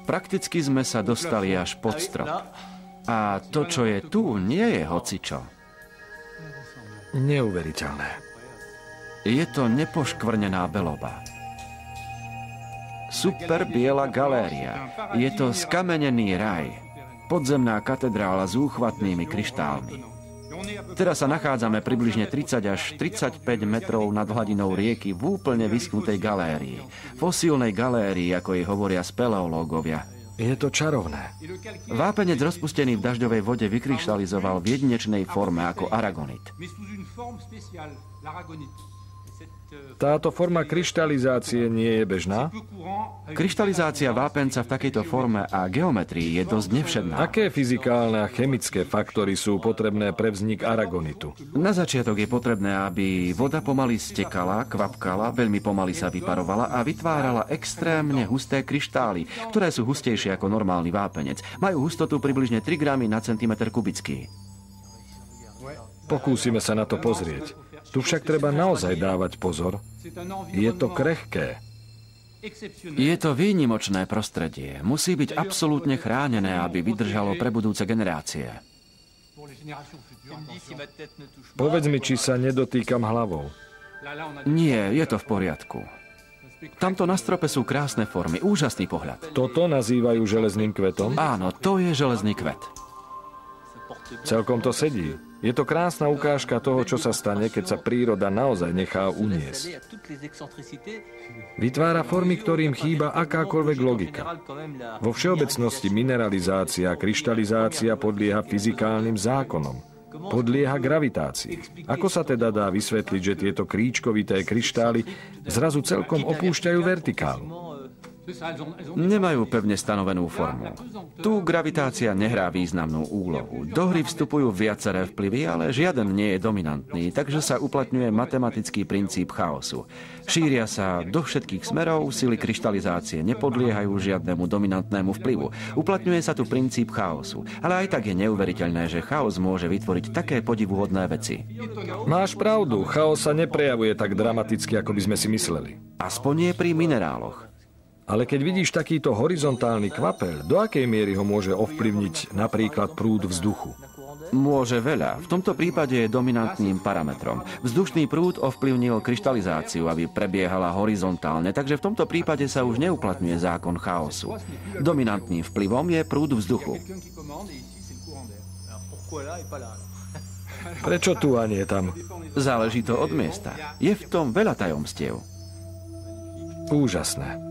Prakticky sme sa dostali až pod strop. A to, čo je tu, nie je hocičo. Neuveriteľné. Je to nepoškvrnená beloba. Super biela galéria. Je to skamenený raj. Podzemná katedrála s úchvatnými kryštálmi. Teraz sa nachádzame približne 30 až 35 metrov nad hladinou rieky v úplne vyschnutej galérii. Fosílnej galérii, ako jej hovoria speleológovia. Je to čarovné. Vápenec rozpustený v dažďovej vode vykryštalizoval v jedinečnej forme ako aragonit. Táto forma kryštalizácie nie je bežná? Kryštalizácia vápenca v takejto forme a geometrii je dosť nevšedná. Aké fyzikálne a chemické faktory sú potrebné pre vznik aragonitu? Na začiatok je potrebné, aby voda pomaly stekala, kvapkala, veľmi pomaly sa vyparovala a vytvárala extrémne husté kryštály, ktoré sú hustejšie ako normálny vápenec. Majú hustotu približne 3 gramy na centimetr kubický. Pokúsime sa na to pozrieť. Tu však treba naozaj dávať pozor. Je to krehké. Je to výnimočné prostredie. Musí byť absolútne chránené, aby vydržalo pre budúce generácie. Povedz mi, či sa nedotýkam hlavou. Nie, je to v poriadku. Tamto na strope sú krásne formy, úžasný pohľad. Toto nazývajú železným kvetom? Áno, to je železný kvet. Celkom to sedí. Je to krásna ukážka toho, čo sa stane, keď sa príroda naozaj nechá uniesť. Vytvára formy, ktorým chýba akákoľvek logika. Vo všeobecnosti mineralizácia a kryštalizácia podlieha fyzikálnym zákonom. Podlieha gravitácii. Ako sa teda dá vysvetliť, že tieto kríčkovité kryštály zrazu celkom opúšťajú vertikálu? Nemajú pevne stanovenú formu. Tu gravitácia nehrá významnú úlohu. Do hry vstupujú viaceré vplyvy, ale žiaden nie je dominantný, takže sa uplatňuje matematický princíp chaosu. Šíria sa do všetkých smerov, sily kryštalizácie nepodliehajú žiadnemu dominantnému vplyvu. Uplatňuje sa tu princíp chaosu, ale aj tak je neuveriteľné, že chaos môže vytvoriť také podivuhodné veci. Máš pravdu, chaos sa neprejavuje tak dramaticky, ako by sme si mysleli. Aspoň nie pri mineráloch. Ale keď vidíš takýto horizontálny kvapeľ, do akej miery ho môže ovplyvniť napríklad prúd vzduchu? Môže veľa. V tomto prípade je dominantným parametrom. Vzdušný prúd ovplyvnil kryštalizáciu, aby prebiehala horizontálne, takže v tomto prípade sa už neuplatňuje zákon chaosu. Dominantným vplyvom je prúd vzduchu. Prečo tu a nie tam? Záleží to od miesta. Je v tom veľa tajomstiev. Úžasné.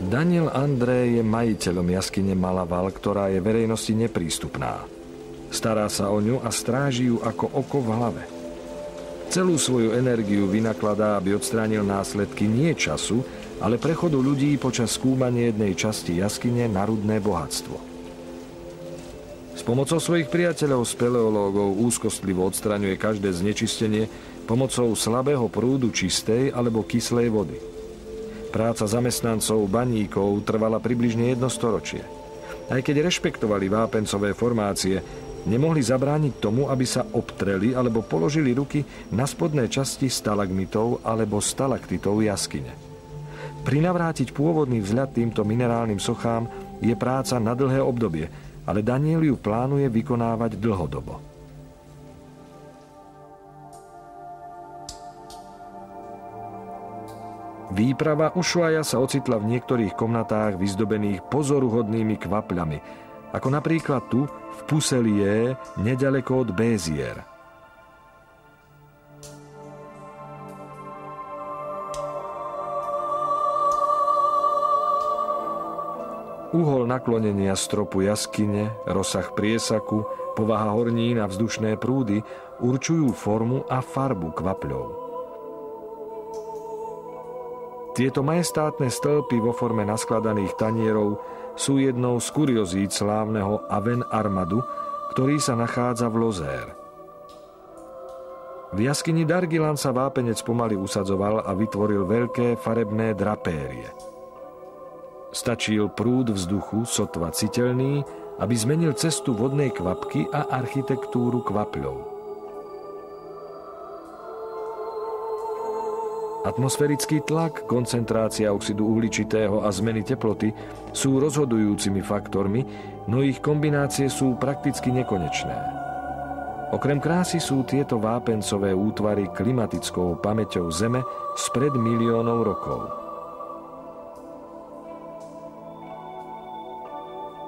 Daniel André je majiteľom jaskyne Malaval, ktorá je verejnosti neprístupná. Stará sa o ňu a stráži ju ako oko v hlave. Celú svoju energiu vynakladá, aby odstránil následky nie času, ale prechodu ľudí počas skúmania jednej časti jaskyne na rudné bohatstvo. S pomocou svojich priateľov speleológov úzkostlivo odstraňuje každé znečistenie pomocou slabého prúdu čistej alebo kyslej vody. Práca zamestnancov baníkov trvala približne 1 storočie. Aj keď rešpektovali vápencové formácie, nemohli zabrániť tomu, aby sa obtreli alebo položili ruky na spodné časti stalagmitov alebo stalaktitov jaskyne. Prinavrátiť pôvodný vzhľad týmto minerálnym sochám je práca na dlhé obdobie, ale Daniel ju plánuje vykonávať dlhodobo. Výprava Ushuaia sa ocitla v niektorých komnatách vyzdobených pozoruhodnými kvapľami, ako napríklad tu v Puselier, nedaleko od Bézier. Uhol naklonenia stropu jaskyne, rozsah priesaku, povaha hornín a vzdušné prúdy určujú formu a farbu kvapľov. Tieto majestátne stĺpy vo forme naskladaných tanierov sú jednou z kuriozít slávneho Aven Armadu, ktorý sa nachádza v Lozère. V jaskyni Dargilan sa vápenec pomaly usadzoval a vytvoril veľké farebné drapérie. Stačil prúd vzduchu, sotva citeľný, aby zmenil cestu vodnej kvapky a architektúru kvapľov. Atmosférický tlak, koncentrácia oxidu uhličitého a zmeny teploty sú rozhodujúcimi faktormi, no ich kombinácie sú prakticky nekonečné. Okrem krásy sú tieto vápencové útvary klimatickou pamäťou Zeme spred miliónov rokov.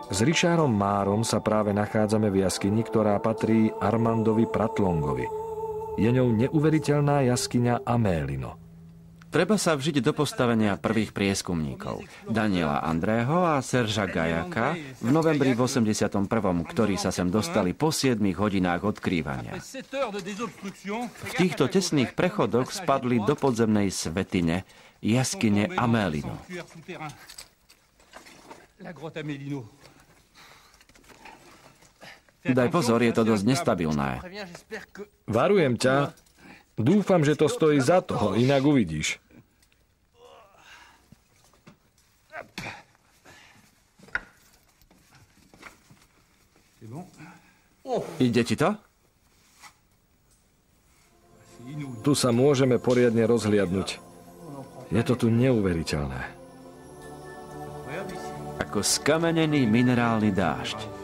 S Richardom Márom sa práve nachádzame v jaskyni, ktorá patrí Armandovi Pratlongovi. Je ňou neuveriteľná jaskyňa Amélino. Treba sa vžiť do postavenia prvých prieskumníkov. Daniela Andrého a Serža Gajaka v novembri v 81., ktorí sa sem dostali po 7 hodinách odkrývania. V týchto tesných prechodoch spadli do podzemnej svätyne jaskyne Amélino. Daj pozor, je to dosť nestabilné. Varujem ťa. Dúfam, že to stojí za toho, inak uvidíš. Ide ti to? Tu sa môžeme poriadne rozhliadnuť. Je to tu neuveriteľné. Ako skamenený minerálny dážď.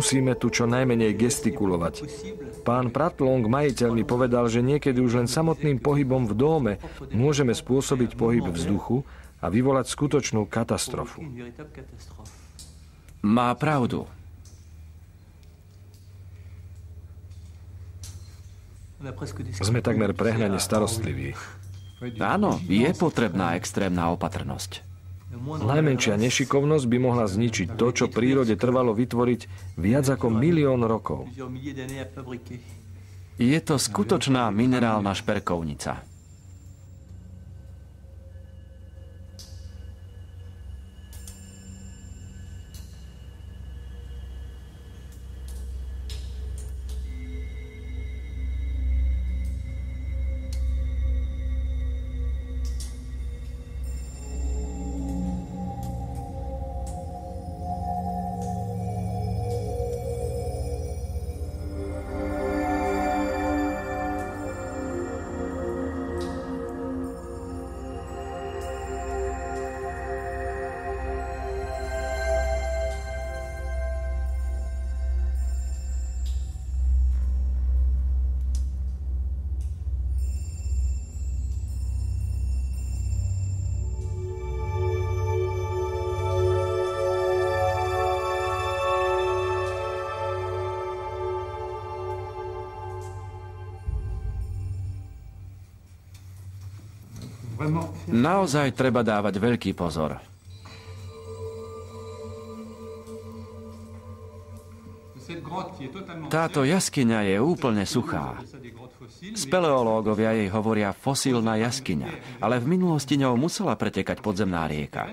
Musíme tu čo najmenej gestikulovať. Pán Pratlong, majiteľ, mi povedal, že niekedy už len samotným pohybom v dóme môžeme spôsobiť pohyb vzduchu a vyvolať skutočnú katastrofu. Má pravdu. Sme takmer prehnane starostliví. Áno, je potrebná extrémna opatrnosť. Najmenšia nešikovnosť by mohla zničiť to, čo prírode trvalo vytvoriť viac ako 1 000 000 rokov. Je to skutočná minerálna šperkovnica. Naozaj treba dávať veľký pozor. Táto jaskyňa je úplne suchá. Speleológovia jej hovoria fosílna jaskyňa, ale v minulosti ňou musela pretekať podzemná rieka.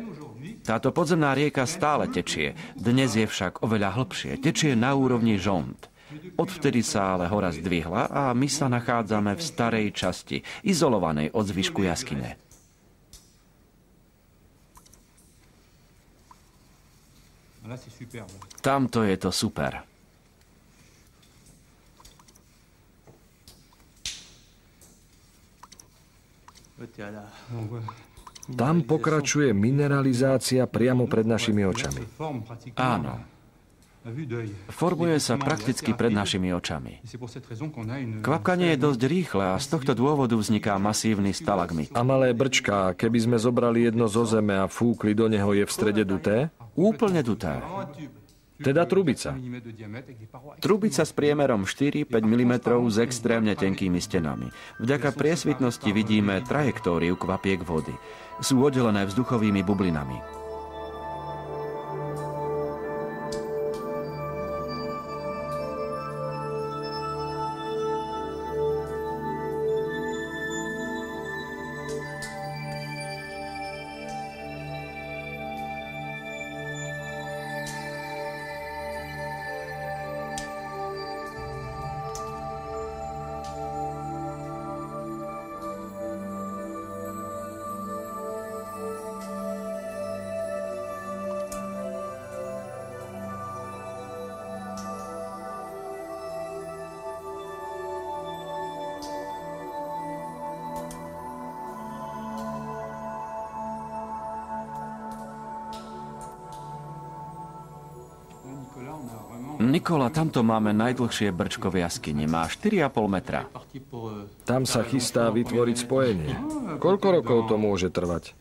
Táto podzemná rieka stále tečie, dnes je však oveľa hlbšie, tečie na úrovni žont. Odvtedy sa ale hora zdvihla a my sa nachádzame v starej časti, izolovanej od zvyšku jaskyne. Tamto je to super. Tam pokračuje mineralizácia priamo pred našimi očami. Áno. Formuje sa prakticky pred našimi očami. Kvapkanie je dosť rýchle a z tohto dôvodu vzniká masívny stalagmit. A malé brčká, keby sme zobrali jedno zo zeme a fúkli do neho, je v strede duté? Úplne duté. Teda trubica. Trubica s priemerom 4-5 mm s extrémne tenkými stenami. Vďaka priesvitnosti vidíme trajektóriu kvapiek vody. Sú oddelené vzduchovými bublinami. Nikola, tamto máme najdlhšie brčko v jaskyni. Má 4,5 metra. Tam sa chystá vytvoriť spojenie. Koľko rokov to môže trvať?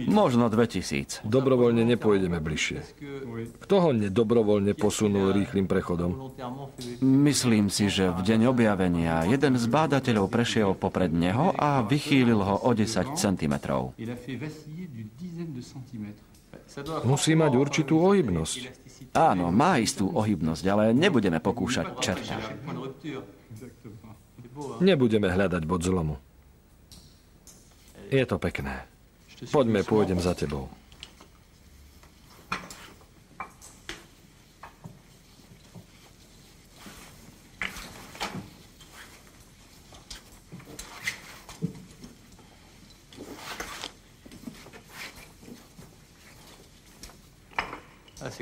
Možno 2000. Dobrovoľne nepôjdeme bližšie. Kto ho nedobrovoľne posunul rýchlym prechodom? Myslím si, že v deň objavenia jeden z bádateľov prešiel popred neho a vychýlil ho o 10 cm. Musí mať určitú ohybnosť. Áno, má istú ohybnosť, ale nebudeme pokúšať čerta. Nebudeme hľadať bod zlomu. Je to pekné. Poďme, pôjdem za tebou.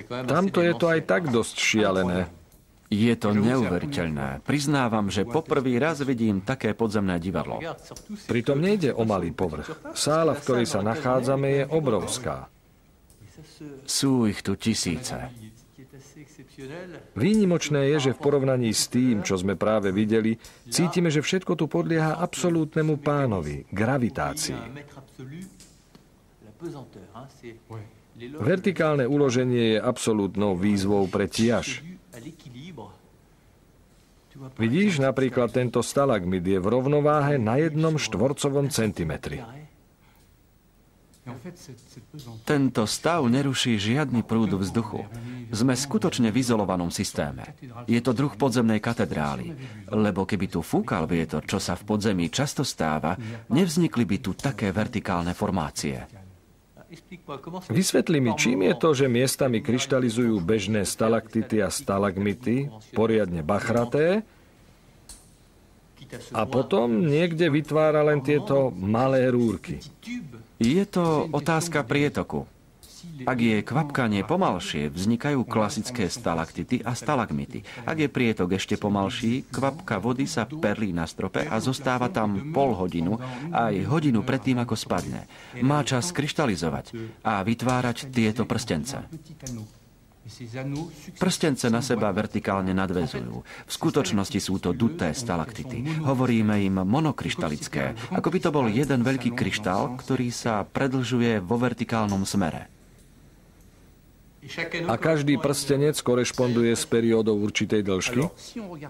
Tamto je to aj tak dosť šialené. Je to neuveriteľné. Priznávam, že poprvý raz vidím také podzemné divadlo. Pritom nejde o malý povrch. Sála, v ktorej sa nachádzame, je obrovská. Sú ich tu tisíce. Výnimočné je, že v porovnaní s tým, čo sme práve videli, cítime, že všetko tu podlieha absolútnemu pánovi, gravitácii. Vertikálne uloženie je absolútnou výzvou pre tiaž. Vidíš, napríklad tento stalagmit je v rovnováhe na 1 štvorcovom centimetri. Tento stav neruší žiadny prúd vzduchu. Sme skutočne v izolovanom systéme. Je to druh podzemnej katedrály, lebo keby tu fúkal vietor, čo sa v podzemí často stáva, nevznikli by tu také vertikálne formácie. Vysvetli mi, čím je to, že miestami kryštalizujú bežné stalaktity a stalagmity, poriadne bachraté, a potom niekde vytvára len tieto malé rúrky. Je to otázka prietoku. Ak je kvapkanie pomalšie, vznikajú klasické stalaktity a stalagmity. Ak je prietok ešte pomalší, kvapka vody sa perlí na strope a zostáva tam pol hodinu, aj hodinu predtým, ako spadne. Má čas kryštalizovať a vytvárať tieto prstence. Prstence na seba vertikálne nadväzujú. V skutočnosti sú to duté stalaktity. Hovoríme im monokryštalické, ako by to bol jeden veľký kryštál, ktorý sa predlžuje vo vertikálnom smere. A každý prstenec korešponduje s periódou určitej dĺžky?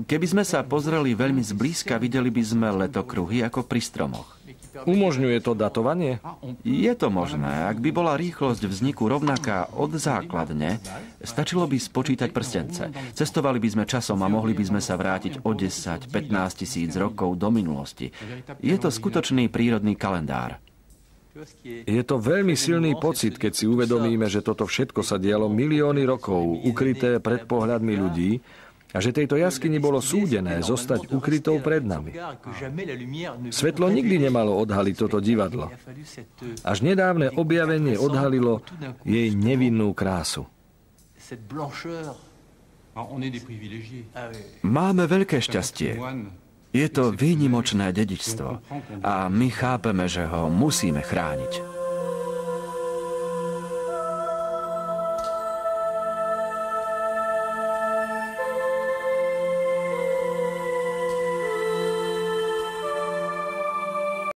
Keby sme sa pozreli veľmi zblízka, videli by sme letokruhy ako pri stromoch. Umožňuje to datovanie? Je to možné. Ak by bola rýchlosť vzniku rovnaká od základne, stačilo by spočítať prstence. Cestovali by sme časom a mohli by sme sa vrátiť o 10-15 tisíc rokov do minulosti. Je to skutočný prírodný kalendár. Je to veľmi silný pocit, keď si uvedomíme, že toto všetko sa dialo milióny rokov, ukryté pred pohľadmi ľudí, a že tejto jaskyni bolo súdené zostať ukrytou pred nami. Svetlo nikdy nemalo odhaliť toto divadlo. Až nedávne objavenie odhalilo jej nevinnú krásu. Máme veľké šťastie. Je to výnimočné dedičstvo a my chápeme, že ho musíme chrániť.